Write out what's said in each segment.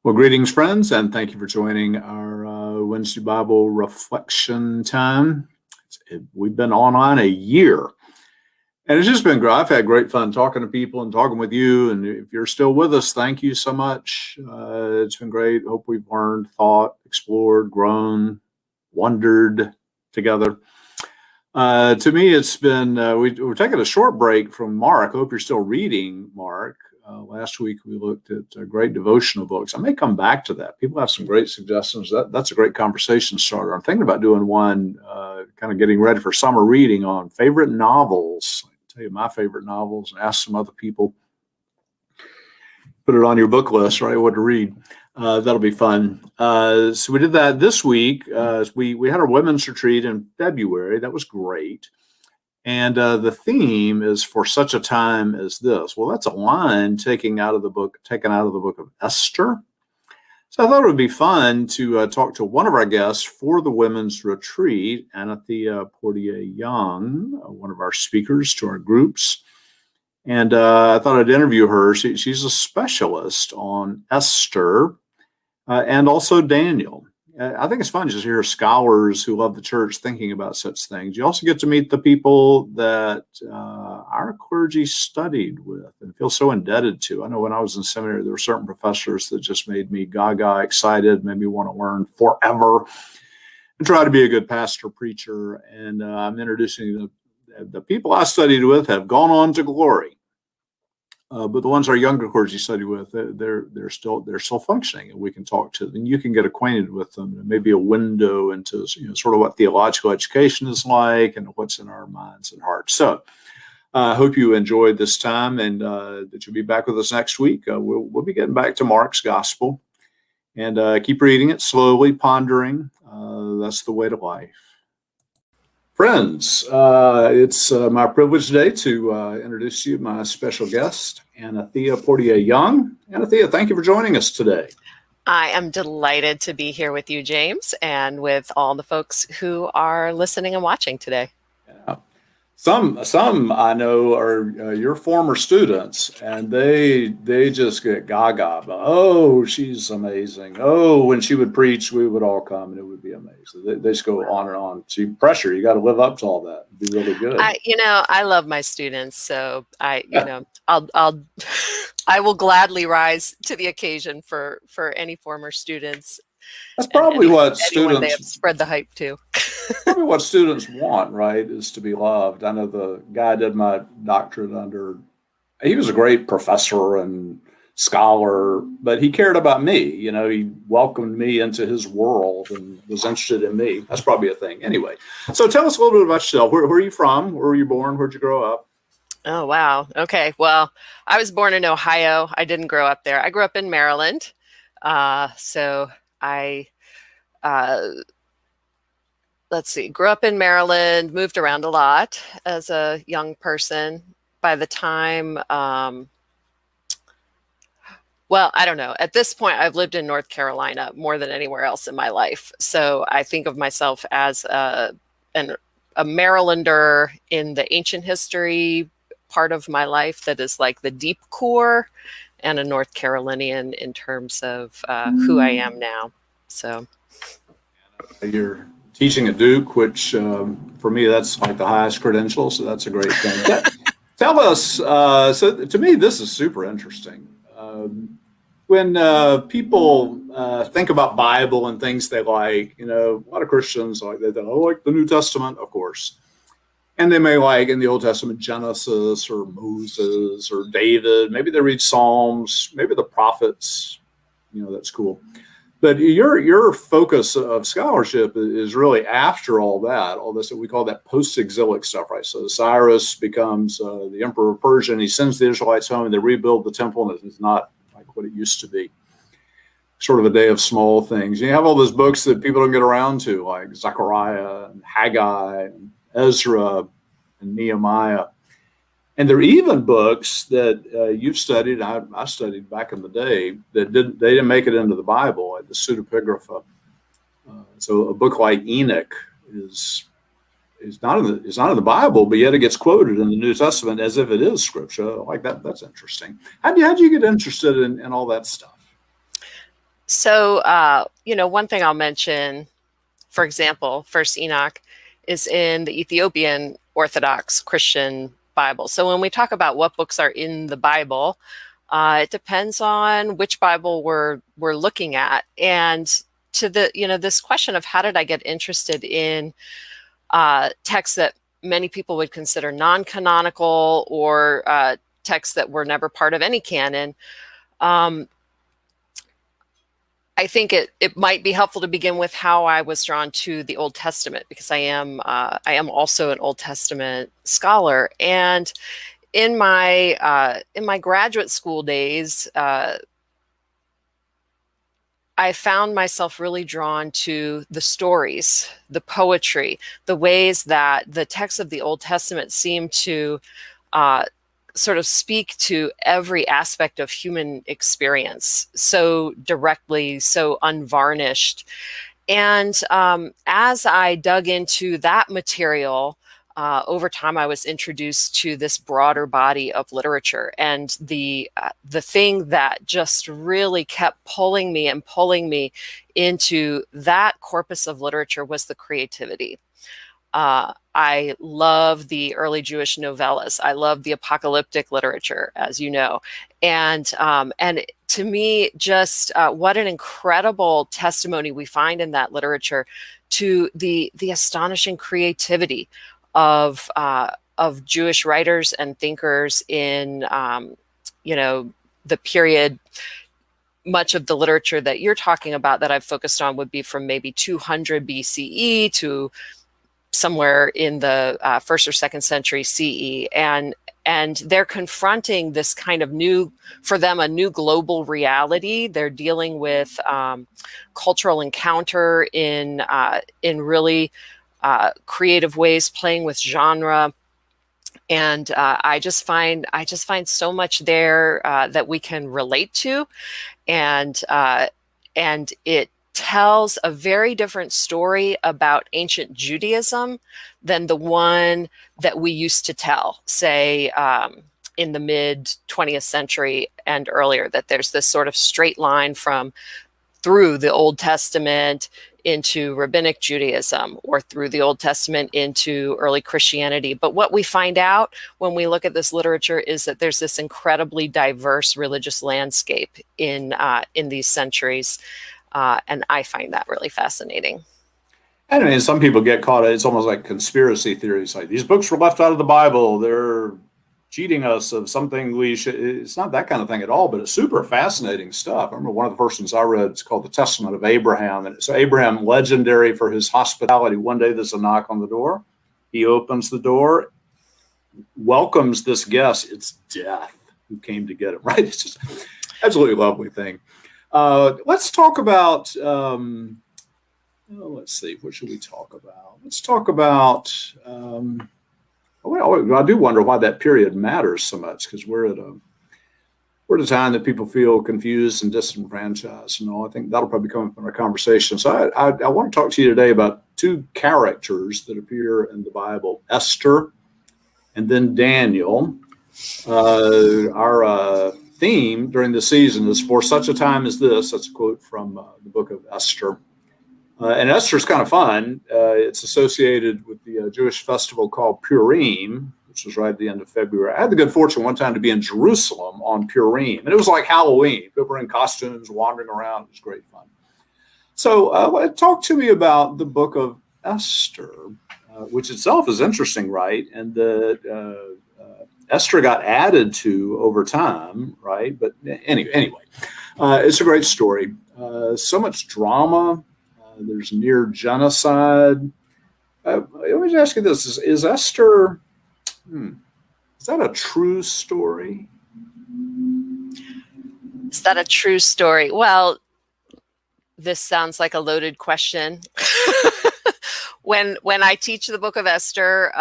Well, greetings, friends, and thank you for joining our Wednesday Bible reflection time. We've been on a year, and it's just been great. I've had great fun talking to people and talking with you, and if you're still with us, thank you so much. It's been great. Hope we've learned, thought, explored, grown, wondered together. To me, it's been, we're taking a short break from Mark. I hope you're still reading Mark. Last week, we looked at great devotional books. I may come back to that. People have some great suggestions. That's a great conversation starter. I'm thinking about doing one, kind of getting ready for summer reading on favorite novels. I can tell you my favorite novels and ask some other people. Put it on your book list, right? What to read. That'll be fun. So we did that this week. We had our women's retreat in February. That was great. And the theme is for such a time as this. Well, that's a line taken out of the book of Esther. So I thought it would be fun to talk to one of our guests for the women's retreat, Anthea Portier-Young, one of our speakers to our groups. And I thought I'd interview her. She's a specialist on Esther and also Daniel. I think it's fun just to hear scholars who love the church thinking about such things. You also get to meet the people that our clergy studied with and feel so indebted to. I know when I was in seminary, there were certain professors that just made me gaga excited, made me want to learn forever and try to be a good pastor preacher. And I'm introducing the people I studied with have gone on to glory. But the ones our younger clergy study with, they're still functioning, and we can talk to them. And you can get acquainted with them. Maybe a window into sort of what theological education is like and what's in our minds and hearts. So I hope you enjoyed this time, and that you'll be back with us next week. We'll be getting back to Mark's gospel, and keep reading it slowly, pondering. That's the way to life. Friends, it's my privilege today to introduce you my special guest, Anthea Portier-Young. Anthea, thank you for joining us today. I am delighted to be here with you, James, and with all the folks who are listening and watching today. Yeah. Some I know are your former students, and they just get gaga about, oh, she's amazing. Oh, when she would preach, we would all come, and it would be amazing. They just go on and on. See, pressure, you got to live up to all that. It'd be really good. I love my students, so I will gladly rise to the occasion for any former students. That's probably what students they have spread the hype to. Probably what students want, right, is to be loved. I know the guy I did my doctorate under, he was a great professor and scholar, but he cared about me. He welcomed me into his world and was interested in me. That's probably a thing. Anyway, so tell us a little bit about yourself. Where are you from? Where were you born? Where'd you grow up? Oh, wow. Okay. Well, I was born in Ohio. I didn't grow up there. I grew up in Maryland. So I... grew up in Maryland, moved around a lot as a young person. By the time, I don't know. At this point, I've lived in North Carolina more than anywhere else in my life. So I think of myself as a Marylander in the ancient history part of my life that is like the deep core, and a North Carolinian in terms of who I am now. So you're teaching at Duke, which for me, that's like the highest credential. So that's a great thing. Tell us, so to me, this is super interesting. When people think about Bible and things they like, a lot of Christians like they like the New Testament, of course. And they may like in the Old Testament, Genesis or Moses or David. Maybe they read Psalms, maybe the prophets, that's cool. But your focus of scholarship is really after all this, we call that post-exilic stuff, right? So Cyrus becomes the emperor of Persia, and he sends the Israelites home, and they rebuild the temple, and it's not like what it used to be. Sort of a day of small things. You have all those books that people don't get around to, like Zechariah and Haggai and Ezra and Nehemiah. And there are even books that you've studied, I studied back in the day, that they didn't make it into the Bible, like the pseudepigrapha. So a book like Enoch is not in the Bible, but yet it gets quoted in the New Testament as if it is scripture. Like that. That's interesting. How'd you get interested in all that stuff? So, one thing I'll mention, for example, First Enoch is in the Ethiopian Orthodox Christian Bible. So when we talk about what books are in the Bible, it depends on which Bible we're looking at. And to this question of how did I get interested in texts that many people would consider non-canonical, or texts that were never part of any canon. I think it might be helpful to begin with how I was drawn to the Old Testament, because I am also an Old Testament scholar. And in my graduate school days, I found myself really drawn to the stories, the poetry, the ways that the texts of the Old Testament seem to sort of speak to every aspect of human experience so directly, so unvarnished. And as I dug into that material, over time, I was introduced to this broader body of literature, and the thing that just really kept pulling me into that corpus of literature was the creativity. I love the early Jewish novellas. I love the apocalyptic literature, as you know, and to me, just what an incredible testimony we find in that literature to the astonishing creativity of Jewish writers and thinkers in the period. Much of the literature that you're talking about that I've focused on would be from maybe 200 BCE to somewhere in the first or second century CE, and they're confronting this kind of new, for them, a new global reality. They're dealing with cultural encounter in really creative ways, playing with genre, and I just find so much there that we can relate to, and it tells a very different story about ancient Judaism than the one that we used to tell, say, in the mid 20th century and earlier, that there's this sort of straight line through the Old Testament into Rabbinic Judaism, or through the Old Testament into early Christianity. But what we find out when we look at this literature is that there's this incredibly diverse religious landscape in these centuries. And I find that really fascinating. And I mean, some people get caught. It's almost like conspiracy theories. Like, these books were left out of the Bible. They're cheating us of something we should. It's not that kind of thing at all, but it's super fascinating stuff. I remember one of the first ones I read, it's called The Testament of Abraham. And it's Abraham, legendary for his hospitality. One day there's a knock on the door. He opens the door, welcomes this guest. It's death who came to get him, right? It's just absolutely lovely thing. Let's talk about, let's see, what should we talk about? Let's talk about, I do wonder why that period matters so much, because we're at a time that people feel confused and disenfranchised. I think that'll probably come up in our conversation. So I want to talk to you today about two characters that appear in the Bible, Esther and then Daniel. Our theme during the season is "For such a time as this." That's a quote from the book of Esther. And Esther's kind of fun. It's associated with the Jewish festival called Purim, which was right at the end of February. I had the good fortune one time to be in Jerusalem on Purim, and it was like Halloween. People were in costumes, wandering around. It was great fun. So talk to me about the book of Esther, which itself is interesting, right? And Esther got added to over time, right? But anyway, it's a great story. So much drama. There's near genocide. Let me just ask you this: Is Esther? Is that a true story? Is that a true story? Well, this sounds like a loaded question. When I teach the book of Esther,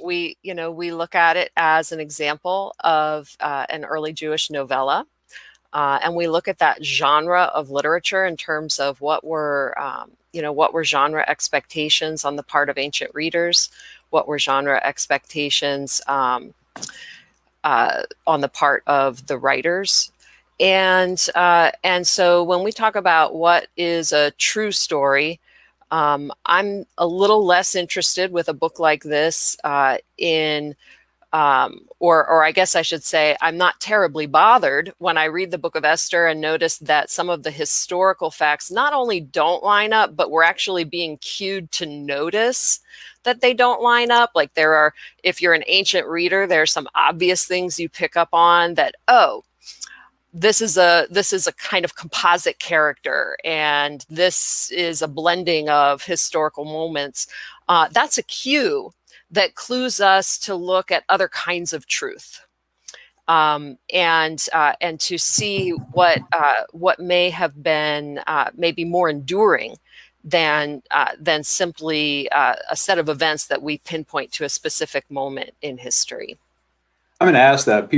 we look at it as an example of an early Jewish novella, and we look at that genre of literature in terms of what were genre expectations on the part of ancient readers, what were genre expectations on the part of the writers. And so when we talk about what is a true story, I'm a little less interested with a book like this or I guess I should say, I'm not terribly bothered when I read the book of Esther and notice that some of the historical facts not only don't line up, but we're actually being cued to notice that they don't line up. Like if you're an ancient reader, there are some obvious things you pick up on that, oh, this is a kind of composite character, and this is a blending of historical moments. That's a cue that clues us to look at other kinds of truth, and to see what may have been maybe more enduring than simply a set of events that we pinpoint to a specific moment in history. I'm going to ask that.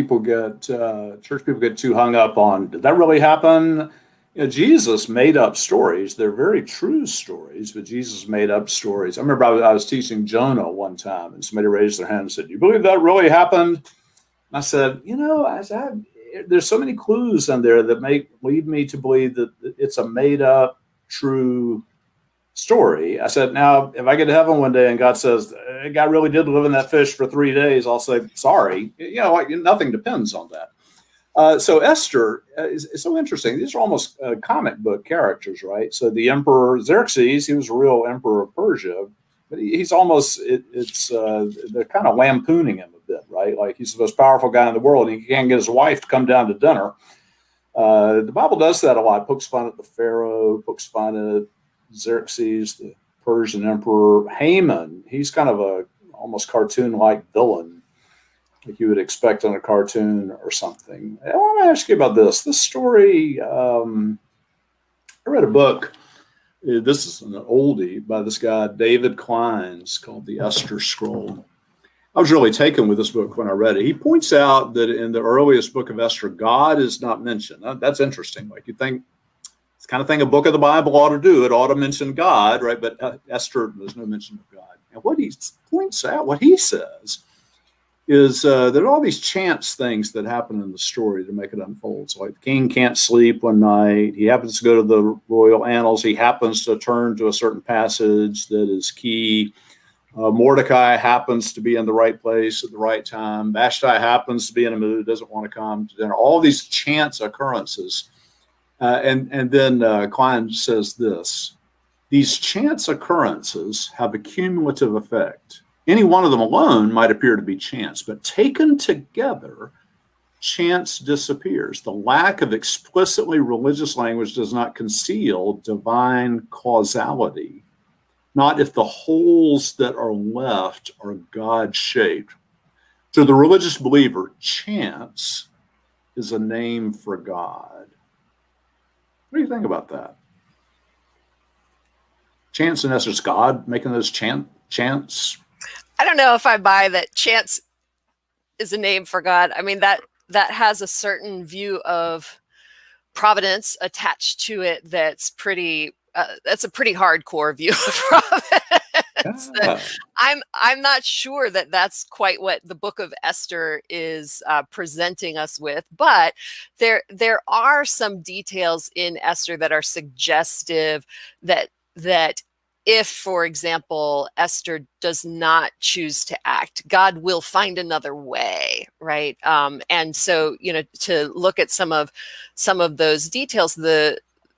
Church people get too hung up on, did that really happen? Jesus made up stories. They're very true stories, but Jesus made up stories. I remember I was teaching Jonah one time, and somebody raised their hand and said, "You believe that really happened?" And I said, there's so many clues in there that lead me to believe that it's a made up, true story. I said, now, if I get to heaven one day and God says, God really did live in that fish for 3 days, I'll say, sorry. Nothing depends on that. So Esther is so interesting. These are almost comic book characters, right? So the Emperor Xerxes, he was a real emperor of Persia, but he's almost, they're kind of lampooning him a bit, right? Like he's the most powerful guy in the world. And he can't get his wife to come down to dinner. The Bible does that a lot. Pokes fun at the Pharaoh, pokes fun at Xerxes, the Persian emperor. Haman, he's kind of a almost cartoon-like villain, like you would expect in a cartoon or something. I want to ask you about this. This story, I read a book. This is an oldie by this guy, David Klein's, called The Esther Scroll. I was really taken with this book when I read it. He points out that in the earliest book of Esther, God is not mentioned. That's interesting. Like you think, it's the kind of thing a book of the Bible ought to do. It ought to mention God, right? But Esther, there's no mention of God. And what he points out, what he says, is there are all these chance things that happen in the story to make it unfold. So like the king can't sleep one night. He happens to go to the royal annals. He happens to turn to a certain passage that is key. Mordecai happens to be in the right place at the right time. Vashti happens to be in a mood, doesn't want to come to dinner. All these chance occurrences. And then Klein says this: these chance occurrences have a cumulative effect. Any one of them alone might appear to be chance, but taken together, chance disappears. The lack of explicitly religious language does not conceal divine causality, not if the holes that are left are God-shaped. To the religious believer, chance is a name for God. What do you think about that? Chance in essence, God making those chance? I don't know if I buy that chance is a name for God. I mean, that has a certain view of providence attached to it that's a pretty hardcore view of providence. I'm not sure that that's quite what the book of Esther is presenting us with, but there are some details in Esther that are suggestive that if, for example, Esther does not choose to act, God will find another way, right? And so, to look at some of those details,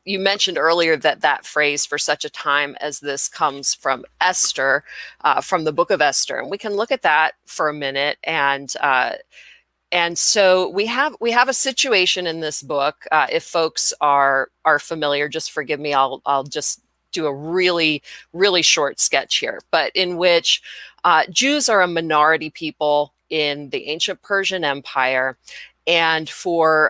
you mentioned earlier that phrase, "for such a time as this," comes from Esther, from the book of Esther, and we can look at that for a minute. And so we have a situation in this book. If folks are familiar, just forgive me. I'll just do a really, really short sketch here, but in which Jews are a minority people in the ancient Persian Empire, and for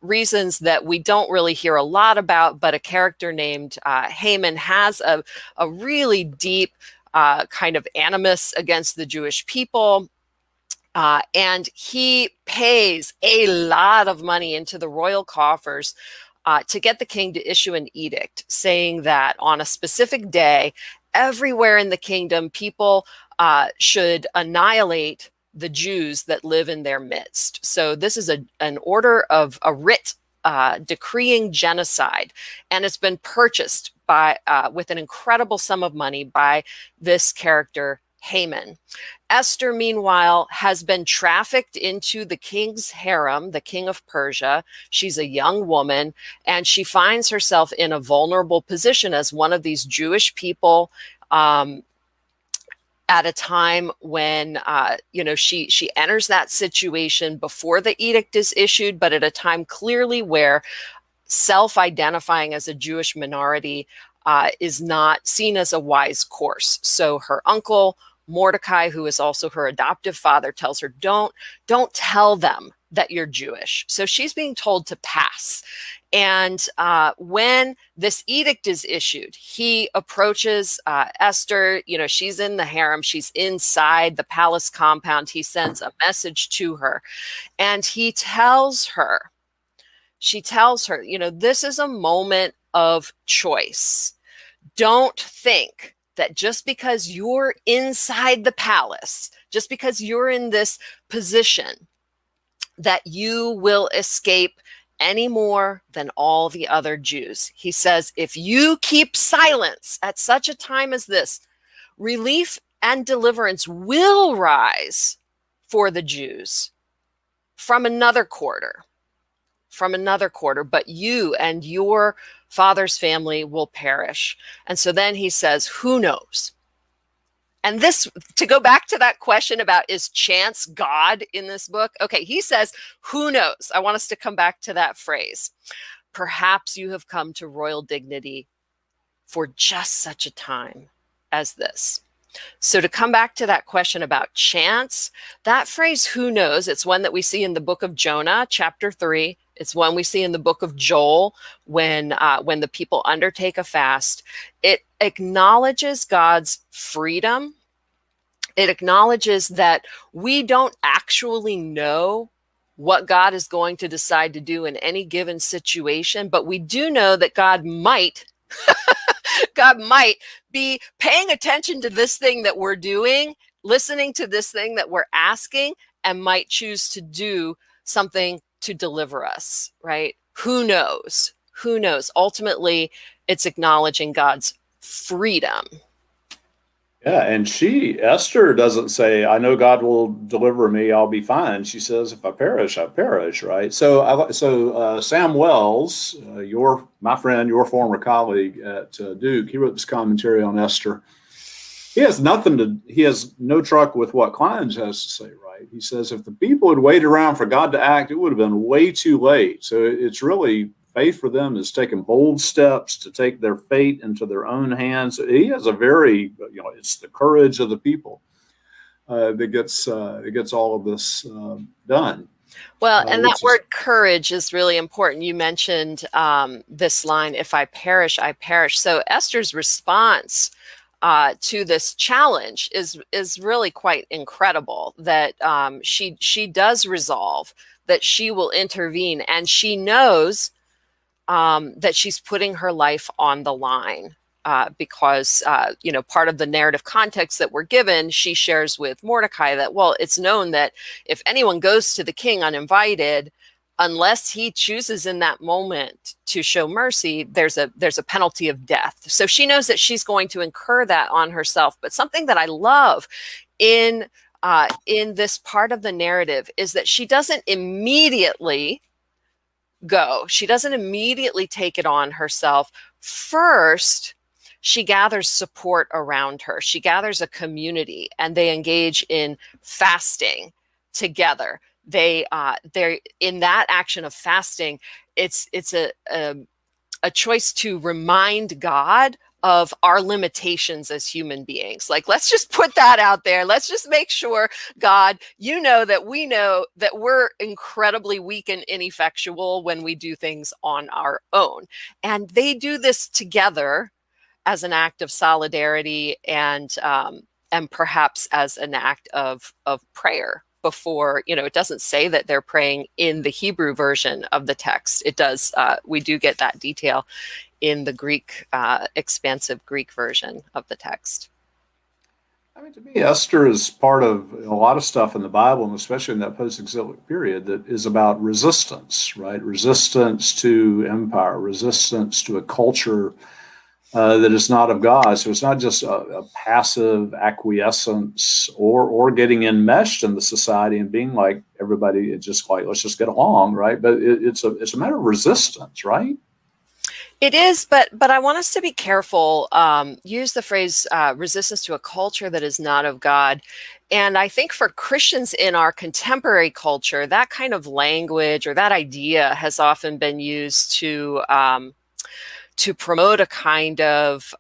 reasons that we don't really hear a lot about, but a character named Haman has a really deep kind of animus against the Jewish people. And he pays a lot of money into the royal coffers to get the king to issue an edict saying that on a specific day, everywhere in the kingdom, people should annihilate the Jews that live in their midst. So this is an order of a writ decreeing genocide, and it's been purchased by with an incredible sum of money by this character Haman. Esther, meanwhile, has been trafficked into the king's harem, the king of Persia. She's a young woman, and she finds herself in a vulnerable position as one of these Jewish people at a time when she enters that situation before the edict is issued, but at a time clearly where self-identifying as a Jewish minority is not seen as a wise course. So her uncle Mordecai, who is also her adoptive father, tells her, don't tell them that you're Jewish. So she's being told to pass. And when this edict is issued, he approaches Esther. She's in the harem. She's inside the palace compound. He sends a message to her, and she tells her, this is a moment of choice. Don't think that just because you're inside the palace, just because you're in this position, that you will escape any more than all the other Jews. He says, if you keep silence at such a time as this, relief and deliverance will rise for the Jews from another quarter, but you and your father's family will perish. And so then he says, who knows? And this, to go back to that question about, is chance God in this book? Okay, he says, who knows? I want us to come back to that phrase. Perhaps you have come to royal dignity for just such a time as this. So to come back to that question about chance, that phrase, who knows, it's one that we see in the book of Jonah, chapter 3. It's one we see in the book of Joel when the people undertake a fast. It acknowledges God's freedom. It acknowledges that we don't actually know what God is going to decide to do in any given situation, but we do know that God might be paying attention to this thing that we're doing, listening to this thing that we're asking, and might choose to do something to deliver us, right? Who knows? Who knows? Ultimately, it's acknowledging God's freedom. Yeah, and Esther doesn't say, I know God will deliver me, I'll be fine. She says, if I perish, I perish, right? So Sam Wells, my friend, your former colleague at Duke, he wrote this commentary on Esther. He has no truck with what Kleins has to say, right? He says, if the people had waited around for God to act, it would have been way too late. So it's really, faith for them is taking bold steps to take their fate into their own hands. He has a very, it's the courage of the people that gets all of this done. Well, and that word courage is really important. You mentioned this line, if I perish, I perish. So Esther's response to this challenge is really quite incredible, that she does resolve that she will intervene, and she knows that she's putting her life on the line because, part of the narrative context that we're given, she shares with Mordecai that, well, it's known that if anyone goes to the king uninvited, unless he chooses in that moment to show mercy, there's a penalty of death. So she knows that she's going to incur that on herself. But something that I love in this part of the narrative is that she doesn't immediately go. She doesn't immediately take it on herself. First, she gathers support around her. She gathers a community, and they engage in fasting together. They're in that action of fasting. It's a choice to remind God of our limitations as human beings. Like, let's just put that out there. Let's just make sure, God, that we know that we're incredibly weak and ineffectual when we do things on our own. And they do this together as an act of solidarity and perhaps as an act of prayer. Before, it doesn't say that they're praying in the Hebrew version of the text. It does. We do get that detail in the Greek, expansive Greek version of the text. I mean, to me, Esther is part of a lot of stuff in the Bible, and especially in that post-exilic period, that is about resistance, right? Resistance to empire, resistance to a culture that is not of God. So it's not just a passive acquiescence or getting enmeshed in the society and being like everybody, it's just like, let's just get along, right? But it's a matter of resistance, right? It is, but I want us to be careful. Use the phrase resistance to a culture that is not of God. And I think for Christians in our contemporary culture, that kind of language or that idea has often been used to promote a kind of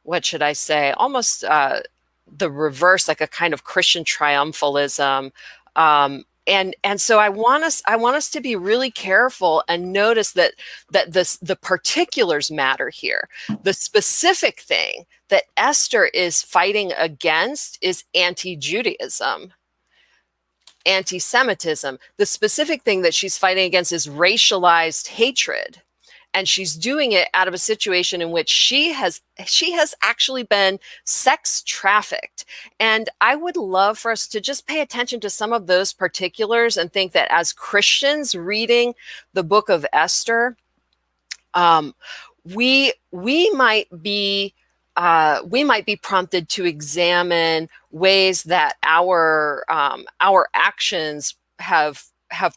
what should I say, almost the reverse, like a kind of Christian triumphalism. And so I want us to be really careful and notice that the particulars matter here. The specific thing that Esther is fighting against is anti-Judaism, anti-Semitism. The specific thing that she's fighting against is racialized hatred. And she's doing it out of a situation in which she has actually been sex trafficked. And I would love for us to just pay attention to some of those particulars and think that as Christians reading the book of Esther, we might be prompted to examine ways that our actions have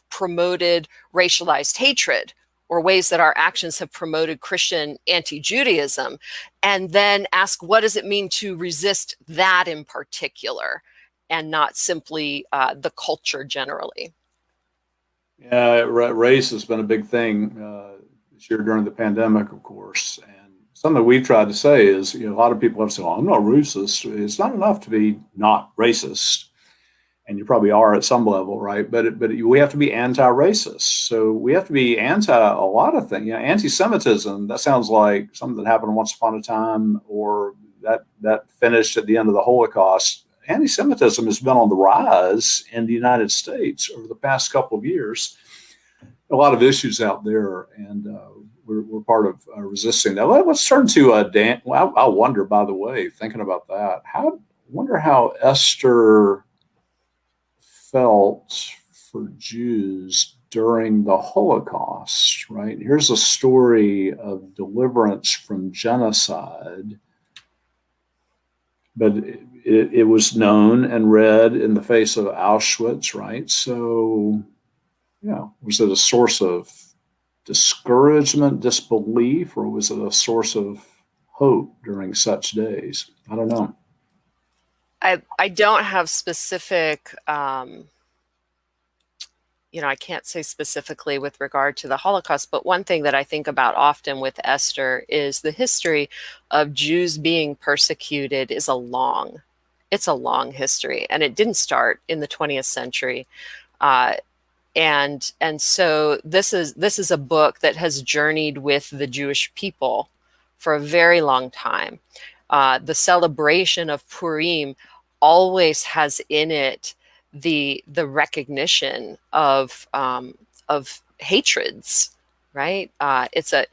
promoted racialized hatred, or ways that our actions have promoted Christian anti-Judaism, and then ask, what does it mean to resist that in particular, and not simply the culture generally? Yeah, race has been a big thing this year during the pandemic, of course. And something we've tried to say is, a lot of people have said, "Oh, I'm not racist." It's not enough to be not racist, and you probably are at some level, right? But we have to be anti-racist. So we have to be anti a lot of things. Anti-Semitism, that sounds like something that happened once upon a time, or that finished at the end of the Holocaust. Anti-Semitism has been on the rise in the United States over the past couple of years. A lot of issues out there, and we're part of resisting that. Let's turn to Dan. Well, I wonder, by the way, thinking about that, wonder how Esther felt for Jews during the Holocaust, right? Here's a story of deliverance from genocide, but it was known and read in the face of Auschwitz, right? So, was it a source of discouragement, disbelief, or was it a source of hope during such days? I don't know. I don't have specific, I can't say specifically with regard to the Holocaust, but one thing that I think about often with Esther is the history of Jews being persecuted is it's a long history, and it didn't start in the 20th century. And so this is a book that has journeyed with the Jewish people for a very long time. The celebration of Purim always has in it the recognition of hatreds, right? It's a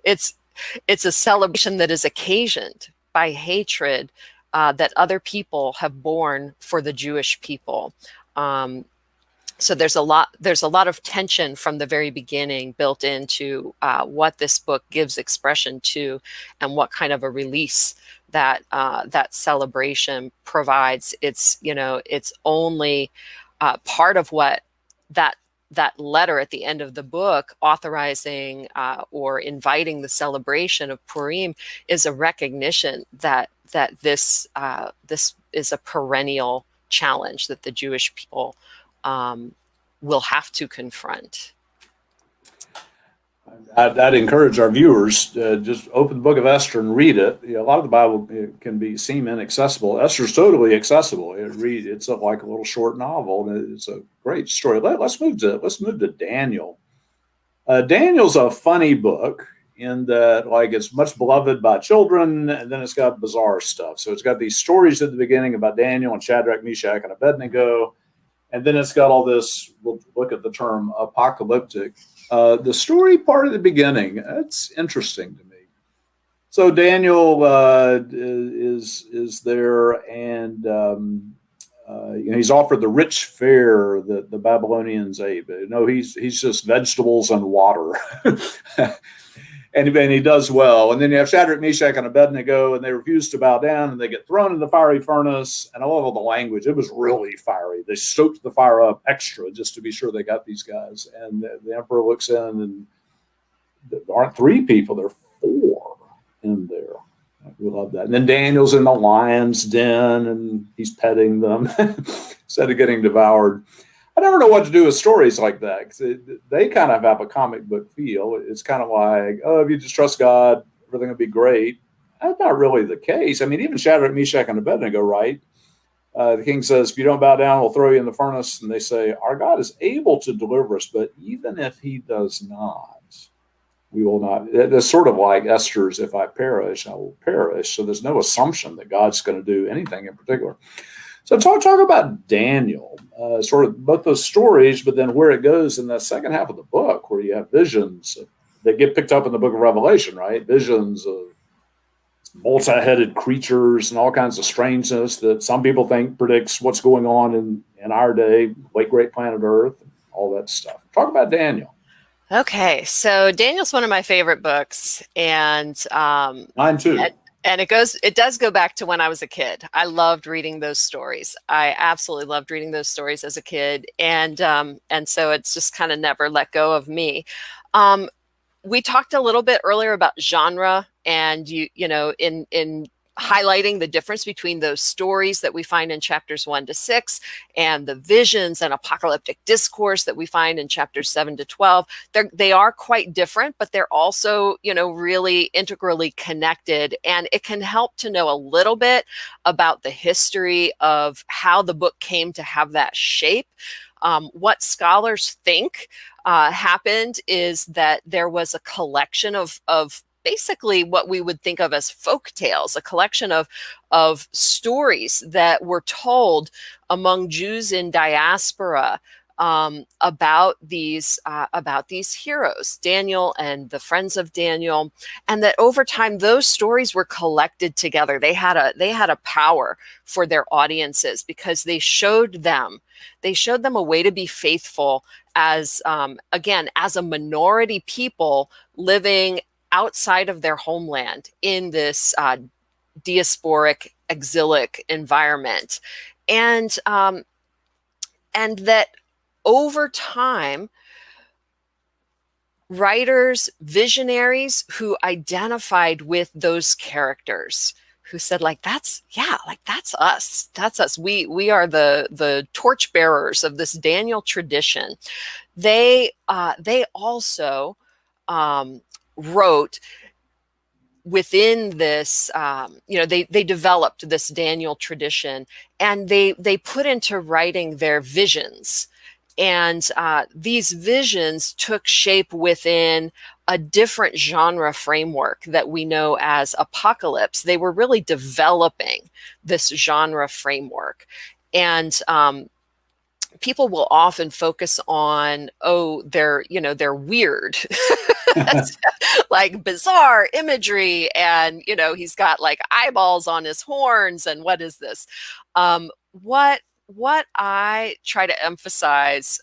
it's a celebration that is occasioned by hatred that other people have borne for the Jewish people. So there's a lot of tension from the very beginning built into what this book gives expression to, and what kind of a release that celebration provides. It's only part of what that letter at the end of the book authorizing or inviting the celebration of Purim is a recognition that this is a perennial challenge that the Jewish people will have to confront. I'd encourage our viewers to just open the book of Esther and read it. A lot of the Bible can seem inaccessible. Esther's totally accessible. It's like a little short novel, and it's a great story. Let's move to Daniel. Daniel's a funny book in that, like, it's much beloved by children, and then it's got bizarre stuff. So it's got these stories at the beginning about Daniel and Shadrach, Meshach, and Abednego. And then it's got all this, we'll look at the term apocalyptic. The story part at the beginning, that's interesting to me. So Daniel is there, and he's offered the rich fare that the Babylonians ate. But no, he's just vegetables and water, and he does well. And then you have Shadrach, Meshach, and Abednego, and they refuse to bow down, and they get thrown in the fiery furnace. And I love all the language; it was really fiery. They stoked the fire up extra just to be sure they got these guys. And the emperor looks in, and there aren't 3 people; there are 4 in there. We love that. And then Daniel's in the lion's den, and he's petting them instead of getting devoured. I never know what to do with stories like that, because they kind of have a comic book feel. It's kind of like, oh, if you just trust God, everything will be great. That's not really the case. I mean, even Shadrach, Meshach, and Abednego, right? The king says, if you don't bow down, we'll throw you in the furnace. And they say, our God is able to deliver us, but even if he does not, we will not. It's sort of like Esther's, if I perish, I will perish. So there's no assumption that God's going to do anything in particular. So talk about Daniel, sort of both those stories, but then where it goes in the second half of the book, where you have visions that get picked up in the book of Revelation, right? Visions of multi-headed creatures and all kinds of strangeness that some people think predicts what's going on in our day, late great planet Earth, all that stuff. Talk about Daniel. Okay, so Daniel's one of my favorite books, and mine too. And it does go back to when I was a kid. I loved reading those stories. I absolutely loved reading those stories as a kid, and so it's just kind of never let go of me. We talked a little bit earlier about genre, and in highlighting the difference between those stories that we find in chapters 1 to 6 and the visions and apocalyptic discourse that we find in chapters 7 to 12. They are quite different, but they're also, really integrally connected. And it can help to know a little bit about the history of how the book came to have that shape. What scholars think happened is that there was a collection of basically what we would think of as folk tales, a collection of stories that were told among Jews in diaspora about these heroes, Daniel and the friends of Daniel, and that over time those stories were collected together. They had a power for their audiences because they showed them a way to be faithful as again, as a minority people living outside of their homeland in this diasporic, exilic environment, and that over time, writers, visionaries who identified with those characters, who said, that's us. We are the torchbearers of this Daniel tradition. They also wrote within this, they developed this Daniel tradition, and they put into writing their visions. And these visions took shape within a different genre framework that we know as apocalypse. They were really developing this genre framework. And people will often focus on, they're weird. Like bizarre imagery, and he's got like eyeballs on his horns, and what is this? What I try to emphasize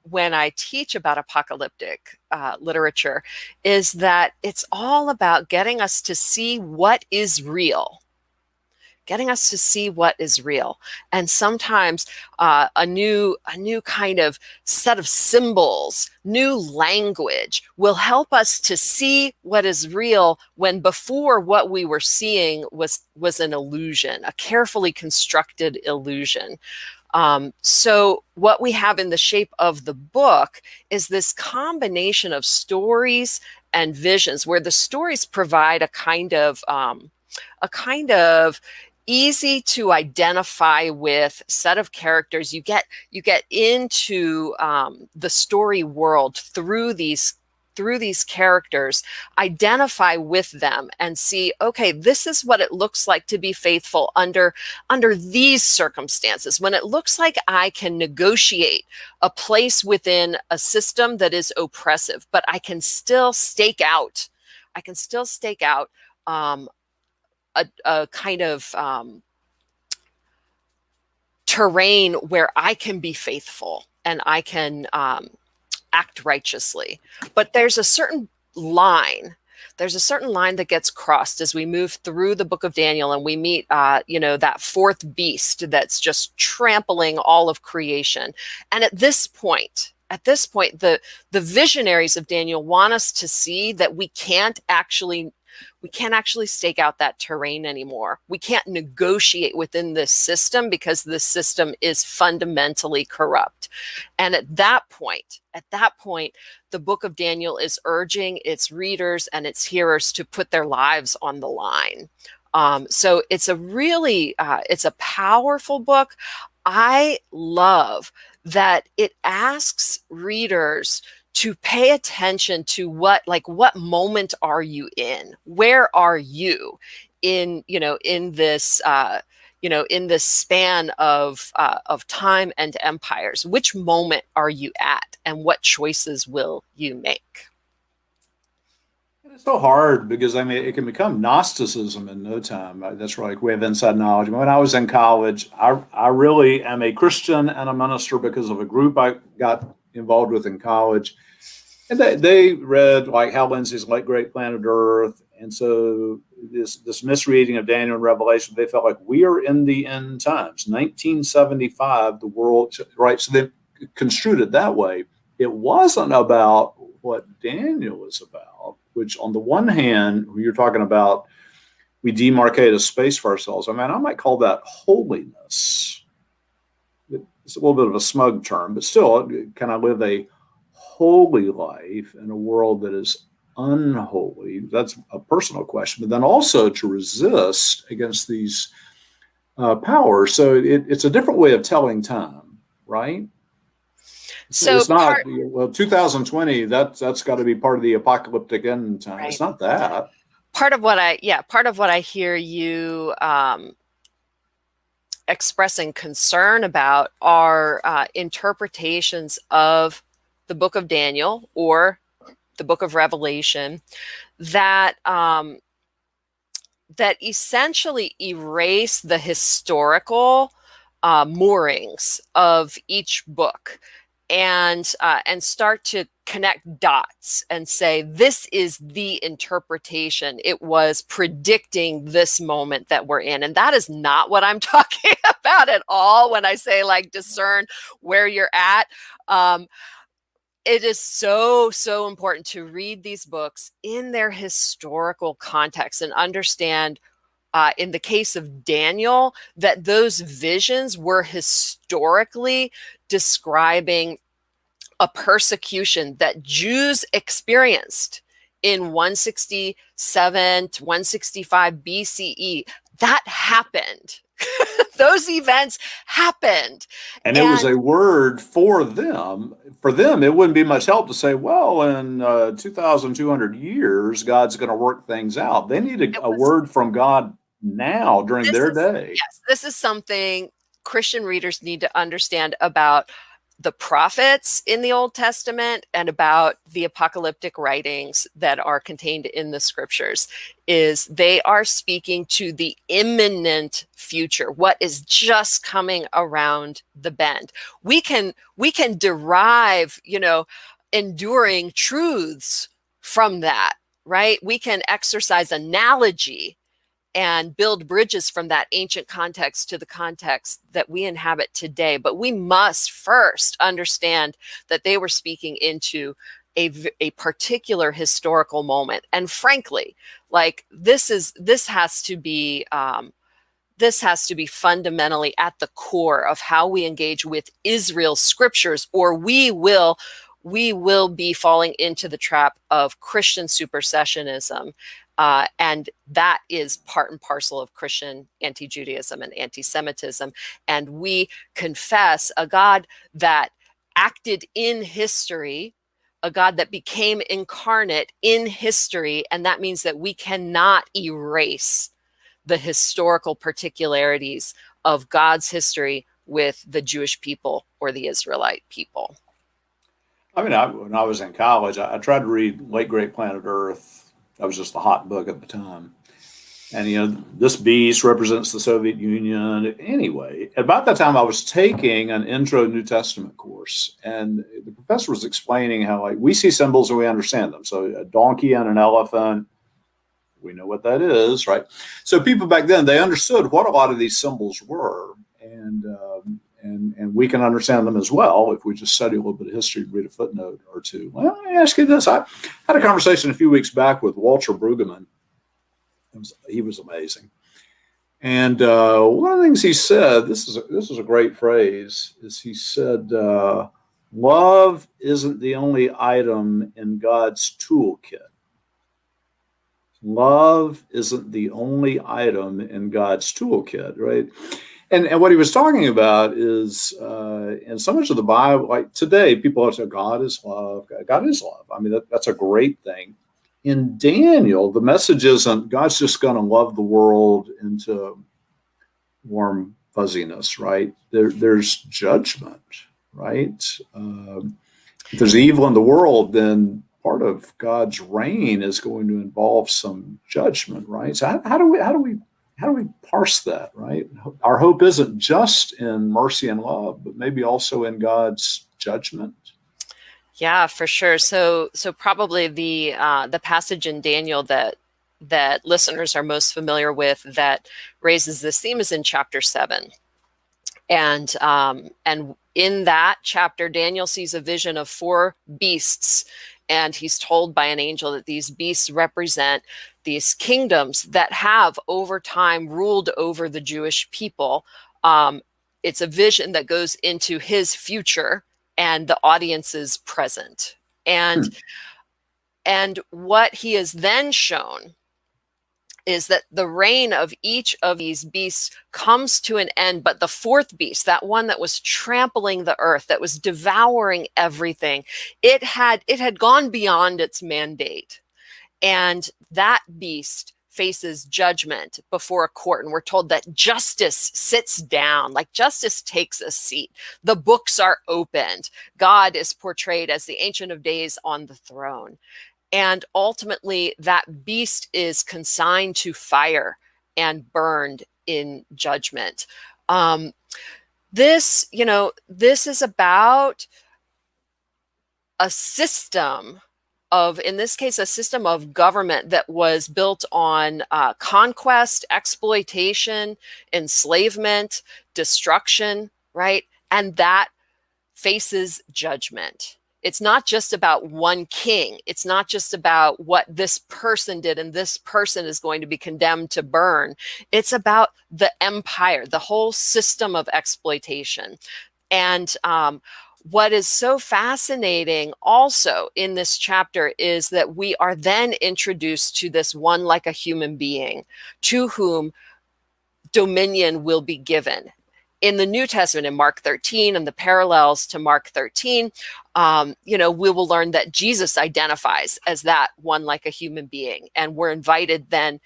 when I teach about apocalyptic literature is that it's all about getting us to see what is real. Getting us to see what is real. And sometimes a new kind of set of symbols, new language will help us to see what is real when before what we were seeing was an illusion, a carefully constructed illusion. So what we have in the shape of the book is this combination of stories and visions, where the stories provide a kind of easy to identify with set of characters. You get into the story world through these characters, identify with them, and see, okay, this is what it looks like to be faithful under these circumstances, when it looks like I can negotiate a place within a system that is oppressive, but I can still stake out I can still stake out a kind of terrain where I can be faithful and I can act righteously. But there's a certain line. There's a certain line that gets crossed as we move through the book of Daniel and we meet, that fourth beast that's just trampling all of creation. And at this point, the visionaries of Daniel want us to see that we can't actually stake out that terrain anymore. We can't negotiate within this system because this system is fundamentally corrupt. And at that point, the book of Daniel is urging its readers and its hearers to put their lives on the line. So it's it's a powerful book. I love that it asks readers to pay attention to what moment are you in? Where are you in this span of time and empires? Which moment are you at, and what choices will you make? It's so hard because it can become Gnosticism in no time. That's right. We have inside knowledge. When I was in college, I really am a Christian and a minister because of a group I got involved with in college. And they read like Hal Lindsey's Late Great Planet Earth. And so this misreading of Daniel and Revelation, they felt like we are in the end times. 1975, the world, right? So they construed it that way. It wasn't about what Daniel is about, which on the one hand, you're talking about we demarcate a space for ourselves. I might call that holiness. It's a little bit of a smug term, but still, can I live a holy life in a world that is unholy? That's a personal question, but then also to resist against these powers. So it's a different way of telling time, right? So it's not 2020. That's got to be part of the apocalyptic end time. Right. It's not that. Part of what I hear you expressing concern about are interpretations of the book of Daniel or the book of Revelation that essentially erase the historical moorings of each book and start to connect dots and say, this is the interpretation. It was predicting this moment that we're in. And that is not what I'm talking about at all when I say discern where you're at. It is so important to read these books in their historical context and understand, in the case of Daniel, that those visions were historically describing a persecution that Jews experienced in 167 to 165 BCE. That happened. Those events happened. And it was a word for them. For them, it wouldn't be much help to say, well, in 2,200 years, God's going to work things out. They needed a word from God now during their day. Yes, this is something Christian readers need to understand about the prophets in the Old Testament and about the apocalyptic writings that are contained in the scriptures, is they are speaking to the imminent future, what is just coming around the bend. We can derive, enduring truths from that, right? We can exercise analogy and build bridges from that ancient context to the context that we inhabit today. But we must first understand that they were speaking into a particular historical moment. And frankly, this has to be fundamentally at the core of how we engage with Israel's scriptures, or we will be falling into the trap of Christian supersessionism. And that is part and parcel of Christian anti-Judaism and anti-Semitism. And we confess a God that acted in history, a God that became incarnate in history. And that means that we cannot erase the historical particularities of God's history with the Jewish people or the Israelite people. When I was in college, I tried to read Late Great Planet Earth That was just the hot book at the time. And, this beast represents the Soviet Union. Anyway, about that time, I was taking an intro New Testament course, and the professor was explaining how, like, we see symbols and we understand them. So a donkey and an elephant, we know what that is, right? So people back then, they understood what a lot of these symbols were, and we can understand them as well if we just study a little bit of history, read a footnote or two. Well, let me ask you this. I had a conversation a few weeks back with Walter Brueggemann. He was amazing. And one of the things he said, this is a great phrase, is he said, love isn't the only item in God's toolkit. Love isn't the only item in God's toolkit, right? And what he was talking about is, in so much of the Bible, like today, people are saying, God is love. God is love. I mean, that's a great thing. In Daniel, the message isn't God's just going to love the world into warm fuzziness, right? There's judgment, right? If there's evil in the world, then part of God's reign is going to involve some judgment, right? So how do we parse that, right? Our hope isn't just in mercy and love, but maybe also in God's judgment. Yeah, for sure. So probably the passage in Daniel that listeners are most familiar with that raises this theme is in chapter 7. And in that chapter, Daniel sees a vision of 4 beasts, and he's told by an angel that these beasts represent these kingdoms that have over time ruled over the Jewish people. It's a vision that goes into his future and the audience's present. And what he is then shown is that the reign of each of these beasts comes to an end, but the 4th beast, that one that was trampling the earth, that was devouring everything, it had gone beyond its mandate. And that beast faces judgment before a court, and we're told that justice sits down, like justice takes a seat. The books are opened. God is portrayed as the Ancient of Days on the throne. And ultimately, that beast is consigned to fire and burned in judgment. This is about a system of, in this case, a system of government that was built on conquest, exploitation, enslavement, destruction, right? And that faces judgment. It's not just about one king. It's not just about what this person did and this person is going to be condemned to burn. It's about the empire, the whole system of exploitation. And what is so fascinating also in this chapter is that we are then introduced to this one like a human being to whom dominion will be given. In the New Testament, in Mark 13 and the parallels to Mark 13, we will learn that Jesus identifies as that one like a human being. And we're invited then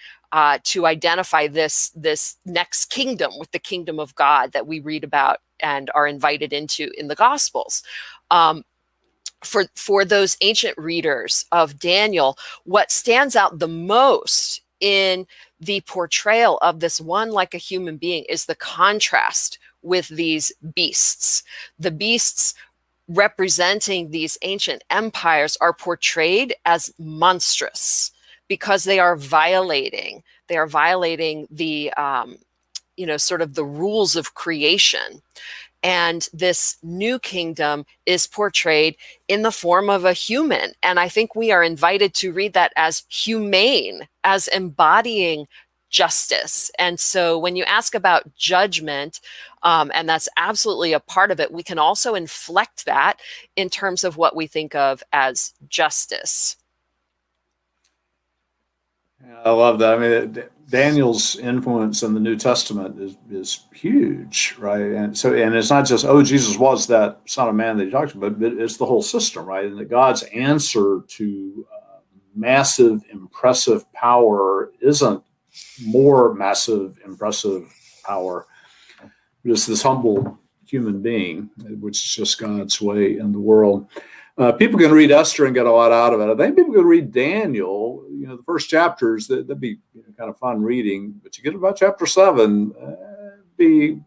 to identify this next kingdom with the kingdom of God that we read about and are invited into in the Gospels. For those ancient readers of Daniel, what stands out the most in the portrayal of this one like a human being is the contrast with these beasts. The beasts representing these ancient empires are portrayed as monstrous because they are violating the sort of the rules of creation. And this new kingdom is portrayed in the form of a human. And I think we are invited to read that as humane, as embodying justice. And so when you ask about judgment, and that's absolutely a part of it, we can also inflect that in terms of what we think of as justice. I love that. I mean, Daniel's influence in the New Testament is huge, right? And it's not just, Jesus was that Son of Man that he talks about, but it's the whole system, right? And that God's answer to massive, impressive power isn't more massive, impressive power, just this humble human being, which is just God's way in the world. People can read Esther and get a lot out of it. I think people can read Daniel. The first chapters, that'd be kind of fun reading. But you get about chapter 7, it'd be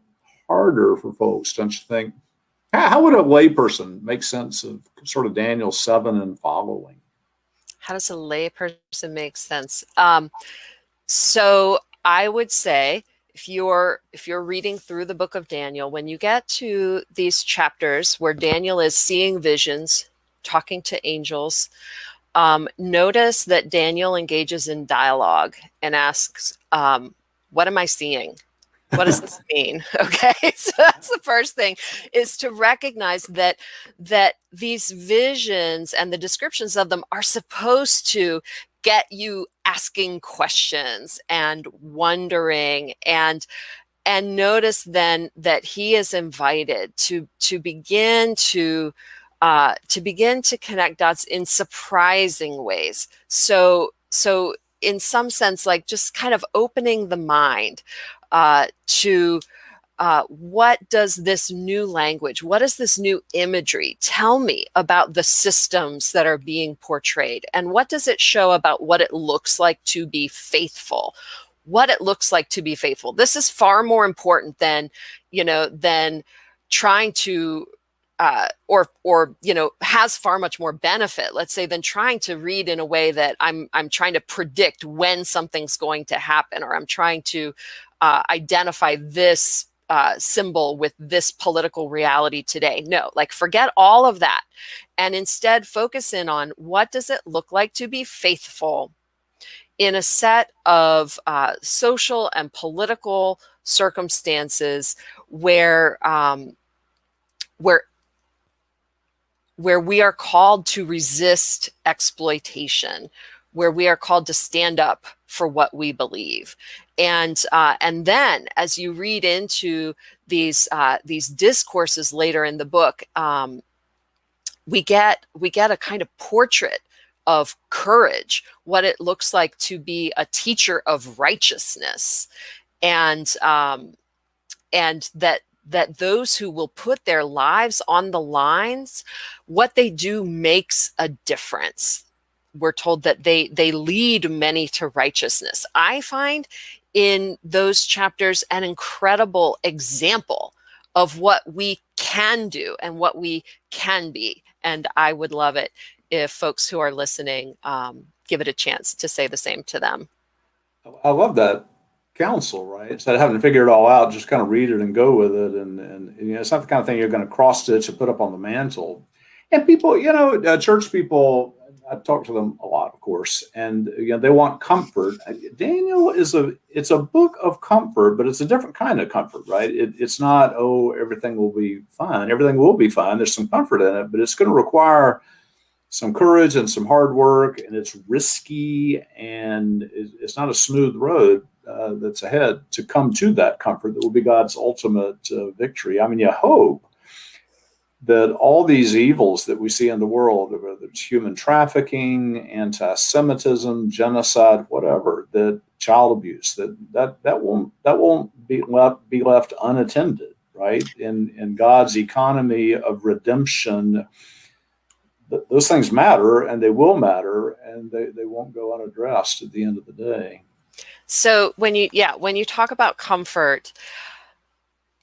harder for folks, don't you think? How would a layperson make sense of sort of Daniel 7 and following? How does a layperson make sense? So I would say, if you're reading through the book of Daniel, when you get to these chapters where Daniel is seeing visions, talking to angels, notice that Daniel engages in dialogue and asks, what am I seeing? What does this mean? Okay, so that's the first thing, is to recognize that these visions and the descriptions of them are supposed to get you asking questions and wondering, and notice then that he is invited to begin to connect dots in surprising ways. So in some sense, like just kind of opening the mind to what does this new language, what is this new imagery tell me about the systems that are being portrayed? And what does it show about what it looks like to be faithful? What it looks like to be faithful. This is far more important than trying to or has far much more benefit, let's say, than trying to read in a way that I'm trying to predict when something's going to happen, or I'm trying to identify this symbol with this political reality today. No, like forget all of that, and instead focus in on what does it look like to be faithful in a set of social and political circumstances where we are called to resist exploitation, where we are called to stand up for what we believe. And then as you read into these discourses later in the book, we get a kind of portrait of courage, what it looks like to be a teacher of righteousness, and that those who will put their lives on the lines, what they do makes a difference. We're told that they lead many to righteousness. I find in those chapters an incredible example of what we can do and what we can be. And I would love it if folks who are listening give it a chance to say the same to them. I love that counsel, right? Instead of having to figure it all out, just kind of read it and go with it. And it's not the kind of thing you're going to cross stitch and put up on the mantle. And people, church people, I talk to them a lot, of course, and they want comfort. Daniel it's a book of comfort, but it's a different kind of comfort, right? It's not, everything will be fine. Everything will be fine. There's some comfort in it, but it's going to require some courage and some hard work, and it's risky, and it's not a smooth road that's ahead to come to that comfort that will be God's ultimate victory. I mean, you hope that all these evils that we see in the world, whether it's human trafficking, anti-Semitism, genocide, whatever, that child abuse, that won't be left unattended, right? In God's economy of redemption, those things matter, and they will matter, and they won't go unaddressed at the end of the day. So when you talk about comfort,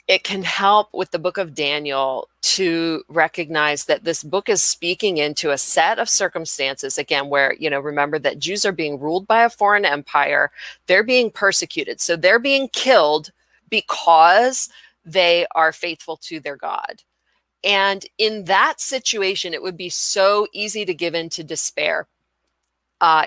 it can help with the book of Daniel to recognize that this book is speaking into a set of circumstances, again, where, remember that Jews are being ruled by a foreign empire. They're being persecuted. So they're being killed because they are faithful to their God. And in that situation, it would be so easy to give in to despair.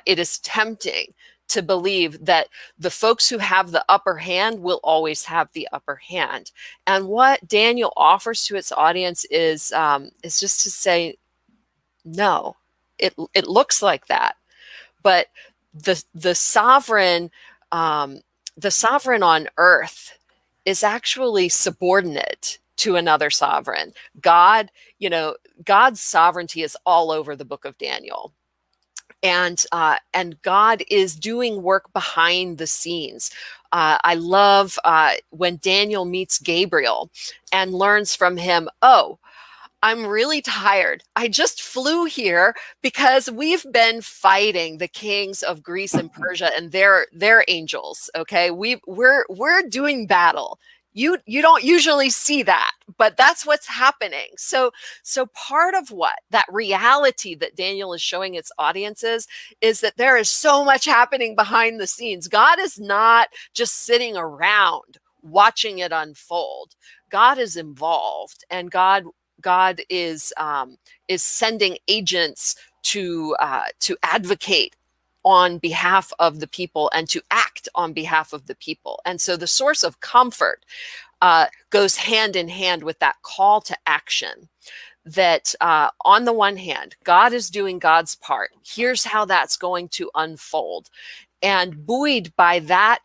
It is tempting to believe that the folks who have the upper hand will always have the upper hand. And what Daniel offers to its audience is just to say, no, it looks like that, but the sovereign on earth is actually subordinate to another sovereign. God, God's sovereignty is all over the book of Daniel. And God is doing work behind the scenes. I love when Daniel meets Gabriel and learns from him, I'm really tired. I just flew here because we've been fighting the kings of Greece and Persia and their angels. Okay, we're doing battle. You don't usually see that, but that's what's happening. So part of what that reality that Daniel is showing its audiences is that there is so much happening behind the scenes. God is not just sitting around watching it unfold. God is involved, and God is sending agents to advocate on behalf of the people and to act on behalf of the people. And so the source of comfort goes hand in hand with that call to action. That on the one hand, God is doing God's part. Here's how that's going to unfold, and buoyed by that.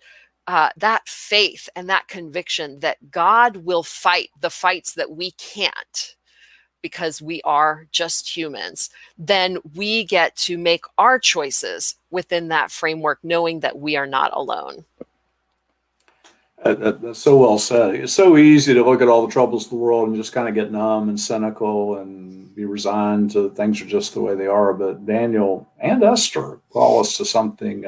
That faith and that conviction that God will fight the fights that we can't, because we are just humans, then we get to make our choices within that framework, knowing that we are not alone. That's so well said. It's so easy to look at all the troubles of the world and just kind of get numb and cynical and be resigned to things are just the way they are. But Daniel and Esther call us to something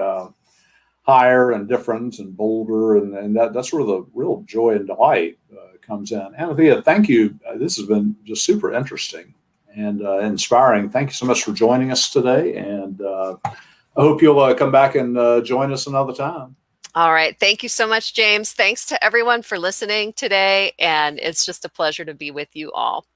higher and different and bolder, and that's where the real joy and delight comes in. Anthea, thank you. This has been just super interesting and inspiring. Thank you so much for joining us today, and I hope you'll come back and join us another time. All right. Thank you so much, James. Thanks to everyone for listening today, and it's just a pleasure to be with you all.